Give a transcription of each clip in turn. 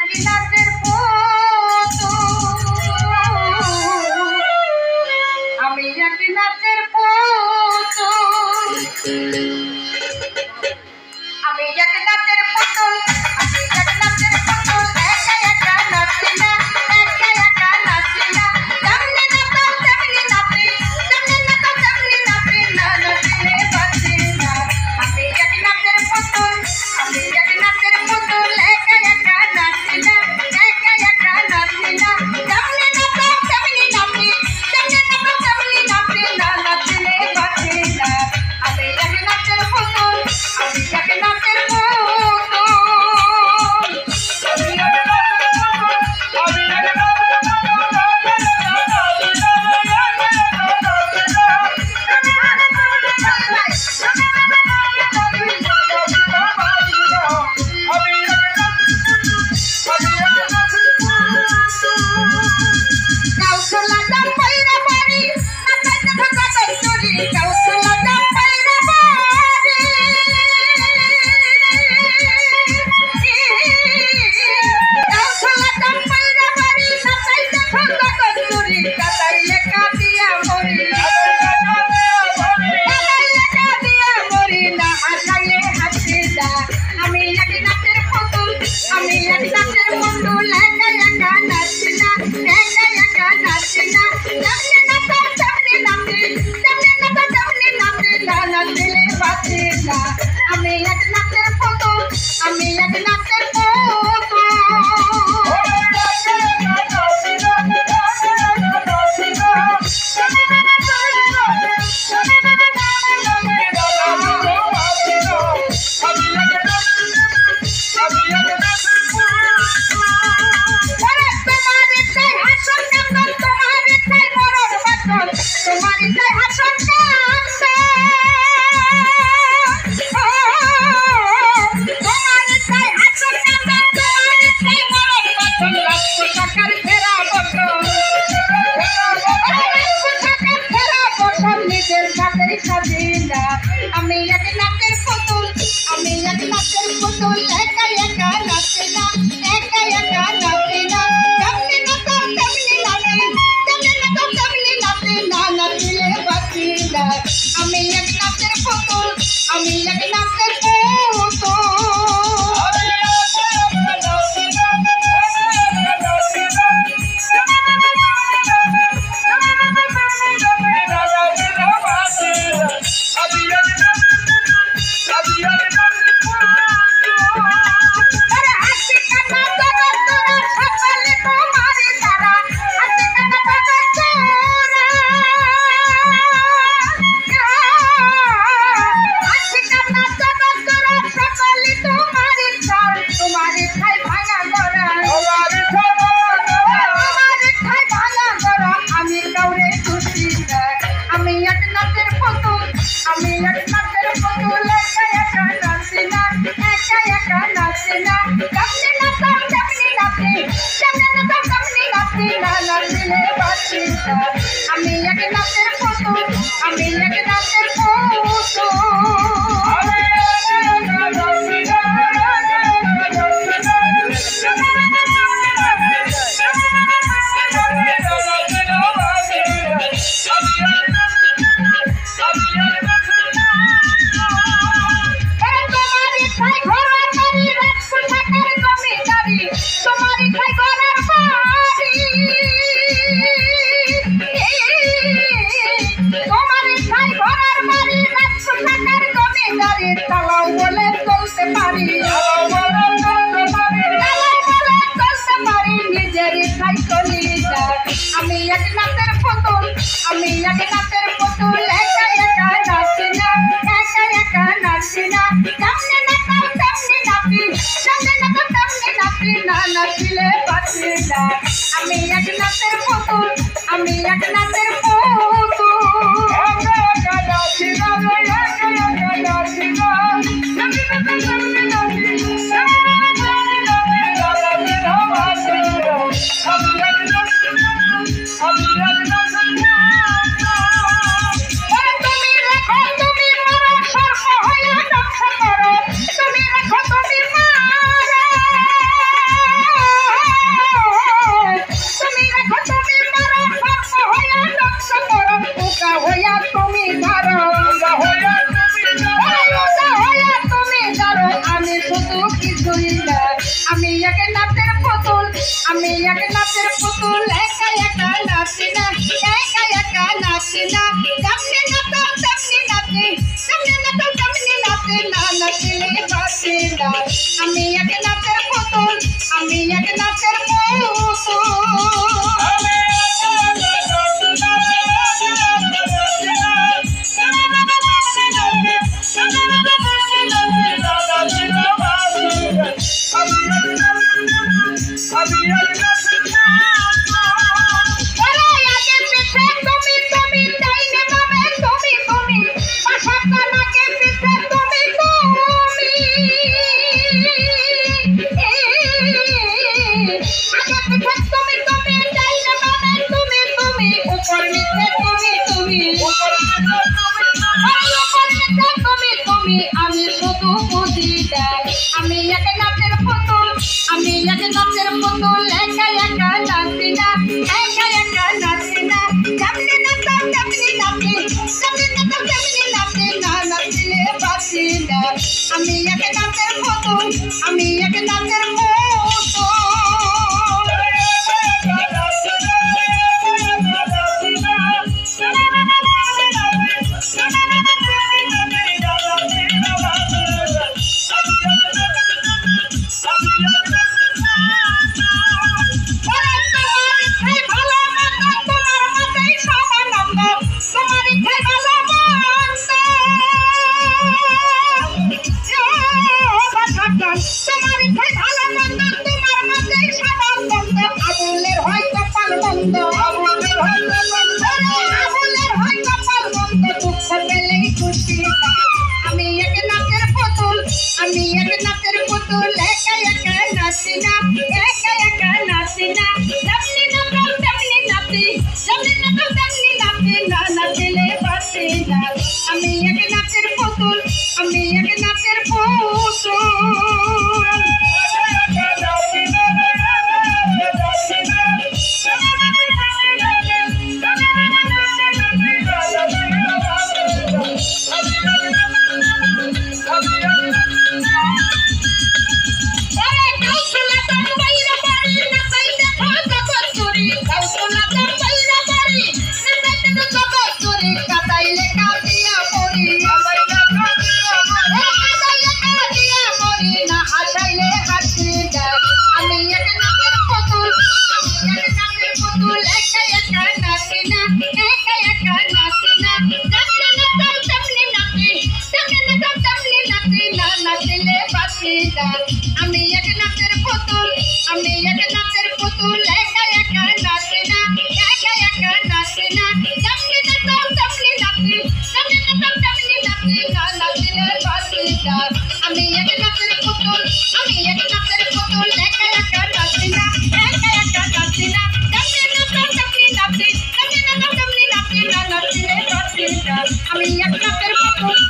একই নাচের পুতুল, আমি একই নাচের পুতুল, আমি একই নাচের পুতুল, আমি একই নাচের পুতুল, একা একা নাচি না, একা একা নাচি না, তেমনি নাচো তেমনি নাচি, তেমনি নাচো তেমনি নাচি, না নাচলে বাঁচি না। আমি একই নাচের পুতুল, আমি একই নাচের পুতুল, একা একা নাচি না, একা একা নাচি না, তেমনি নাচো তেমনি নাচি, তেমনি নাচো তেমনি নাচি, না নাচলে বাঁচি না। আমি একই নাচের পুতুল, আমি একই নাচের পুতুল। আমি এক নাচের পুতুল, আমি এক নাচের আমি এক নাচের পুতুল, আমি এক নাচের পুতুল, একা একা নাচি না, একা একা নাচি না, তেমনি নাচো তেমনি নাচি, তেমনি নাচো তেমনি নাচি, না নাচলে বাঁচি না। আমি এক নাচের পুতুল, আমি এক নাচের পুতুল। আমি এক নাচের পুতুল, আমি এক নাচের চালাও বলে চলতে পারি, নিজের ইচ্ছায় চলি। আমি এক নাচের পুতুল, আমি এক নাচের পুতুল, একা একা নাচি না, একা একা নাচি না, তেমনি নাচো তেমনি নাচি, তেমনি নাচো তেমনি নাচি, না নাচিলে বাঁচি না। আমি এক নাচের পুতুল, আমি এক নাচের পুতুল। আমি এক নাচের পুতুল আমি শুধু বুঝি আমি এক নাচের পুতুল আমি এক নাচের পুতুল একা একা নাচি না একা একা নাচি না যেমনি নাচতাম তেমনি নাচি যেমনি নাচতাম তেমনি নাচি না নাচলে বাঁচি না আমি এক নাচের পুতুল আমি এক নাচের পুতুল আমি এক নাচের পুতুল আমি এক নাচের পুতুল একা একা নাচি না একা একা নাচি না যেমনি নাচতাম তেমনি নাচি যেমনি নাচতাম তেমনি নাচি না নাচলে বাঁচি না আমি এক নাচের পুতুল আমি এক নাচের পুতুল আমি এক নাচের পুতুল আমি এক নাচের পুতুল একা একা নাচি না একা একা নাচি না যেমনি নাচতাম তেমনি নাচি যেমনি নাচতাম তেমনি নাচি না নাচলে বাঁচি না আমি এক নাচের পুতুল আমি এক নাচের পুতুল একা একা নাচি না একা একা নাচি না যেমনি নাচতাম তেমনি নাচি যেমনি নাচতাম তেমনি নাচি না নাচলে বাঁচি না আমি এক নাচের পুতুল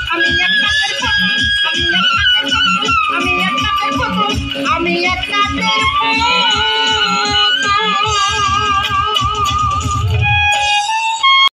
আমি এক নাচের পুতুল আমি এক নাচের পুতুল আমি এক নাচের পুতুল আমি এক নাচের পুতুল